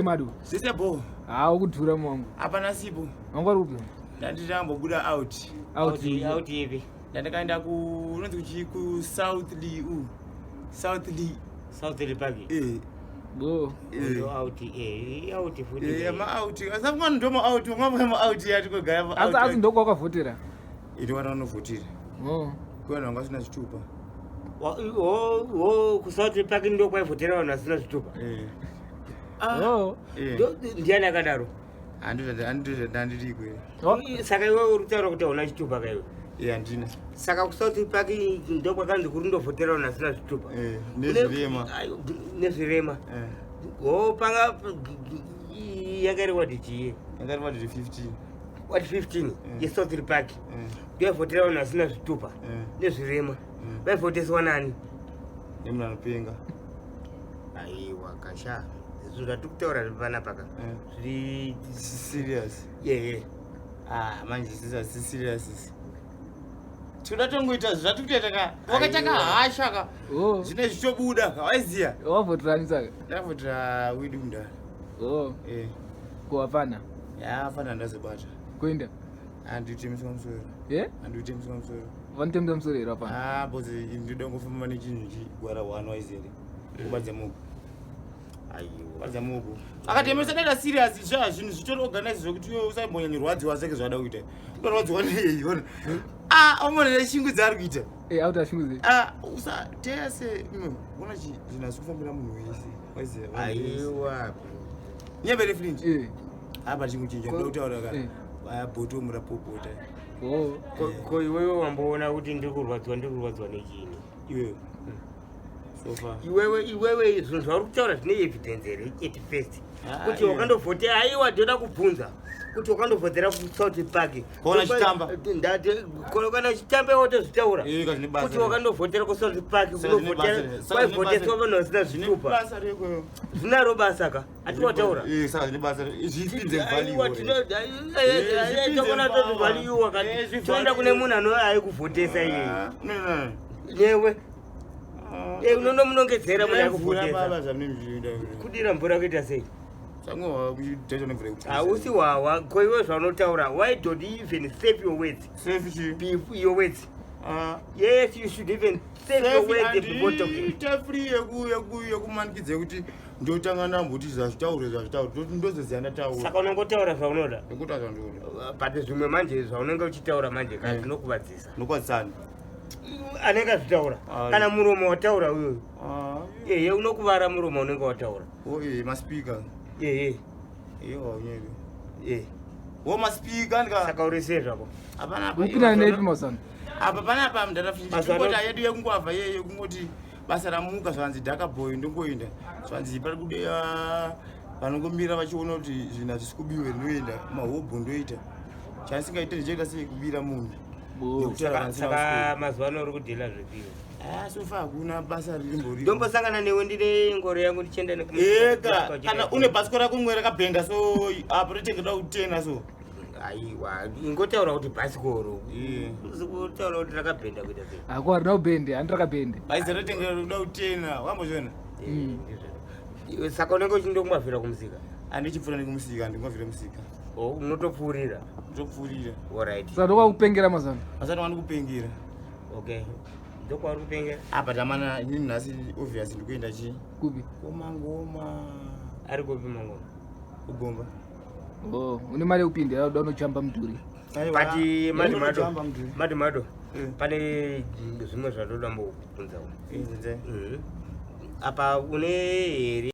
Mado. Sisi bo. Kudhura mwangu. Hapana sipo. Wanga rupi? Ndambobuda out hivi. Ndakaenda unonzi ku South Lee paki. Bo. Out futhi. Out. Asafuna ndomo out, ngomwe out yati kwegaya. Asi ndoko wakavhotera. Iti wana unovhotira. Kuona wanga sina chitupa. Ku South Park ndo kwaivhotera vanhu vasina zvitupa. Ndiani akadaro? Handiri kwe. Saka iwe uri kutaura kuti hauna chitupa kaiwe? Handina. Saka ku South Park ndo kwakanzi kuri ndovhotera vanhu vasina zvitupa. Nezvirema. Panga yakarewadi chii? Yakarewadi 15. What 15? Ye-South Park. Ndovhotera vanhu vasina zvitupa. Nezvirema. Vaivhoteswa nani? Nemuna anopenga. Aiwa kasha. Zvatiri kutaura panapa zviri serious. Manje si serious. Tinoda tongoita zvatiri kuita wakachaka hasha zvine zvichobuda waiziya. Wavhoterani saka? Ndavhotera wedu Nduna. Kuwafana? Afana ndazobata. Kuenda? Handitemiswa musoro. Handitemiswa musoro. Vanotemisa musoro here apana? Bozi ndinoda kungofamba nechinhu chigwara 1 waiziya. Kubadza mugu. Badza mugu. Akatemesa data serious zvinhu zvitori organize zvokuti iwe usaimbonyanyirwadziwa seke zvada kuita. Unorwadziwa nei? Omonere shingu dzaari kuita. Auta shingu dze? Usateya se una zvinhu azvikufambira munhu wese. Waiziya. Aiwa. Nyembere Flint. Apa chingujinja ndoda kutaura ka. Bhoto murapopota. Ko iwewe wamboona kuti ndiri kurwadziwa nechini? Iwewe. Iwewe zvinhu zvauri kutaura zvine evidence here at first. Kuti wakandovhotera aiwa ndoda kubvunza. Kuti wakandovhotera ku South Park. Kona chitamba. Kana chitamba wotozvitaura. Kuti wakandovhotera ku South Park kunovhotera. Waivhoteswa vanhu vasina zvitupa. Basa reko. Zvinaro basa ka. Atiwataura. Saka zvine basa. Zvipinze value. Tokona toti value wakati. Toenda kune munhu anoaikuvhotesa iye. Newe. Unono munongedzera muna kuvhotesa. Kudira mvura kuita sei? Hausi wawa. Ko iwe zvaunotaura. Why don't you even save your words? Save your words. Yes, you should even save your words before talking. Ita free yekumanikidza kuti ndotanga nambuti zvazvitaure ndozoziya ndataura. Saka unongotaura zvaunoda. Ndikutaura zvaunoda. But zvimwe manje zvaunenge uchitaura manje kana zvinokuvadzisa. Nokwadzisana. Anenge azvitaura. Kana muromo wataura uyoyo. Unokuvara muromo unenge wataura. Maspika. Maspika ndika. Saka uri sei zvako? Hapana. Upina nepi mazana? Apa panapa ndarafinda chikota yedu yekungwavha yeye kungoti basa ramuka zvanzi dhaka boy ndongoenda. Zvanzi pari kudeya vanongomira vachiona kuti zvinhu hazvisikubiwe rinoenda mahobho ndoita. Chasingaite ndicheka sei kubira munhu. Saka mazuva ano uri kudhila zvepiwo. Sofa hakuna basa ririmbori. Ndombosangana newe ndine ngoro yangu ndichienda ega kana une bhasikoro rako mwe rakabhenga so apo rotengeda kutenga so. Aiwa, ingotaura kuti bhasikoro. Kutaura kuti rakabhenda kuita sei? Hako harina kubhende, handi rakabhende. Bhazi rotengera kuda kutenga, wambozviona? Saka unenge uchindongwavhira kumusika? Handichipfuura nekumusika, ndingwavhira musika. Unotopfuurira? Ndopfuurira. Alright. Saka ndokupengera mazana? Mazana wani kupengera. Okay. Ndokwauri kupengera? Apa tamana inini nhasi obviously ndikuenda chi? Kupi? Ngoma. Ari kupi mangoma? Kugomba. Une mari yekupinda yauda unochamba mudhuri. Pati Mado. Pane zvimwe zvatoda mbobvunzawo. Apa une here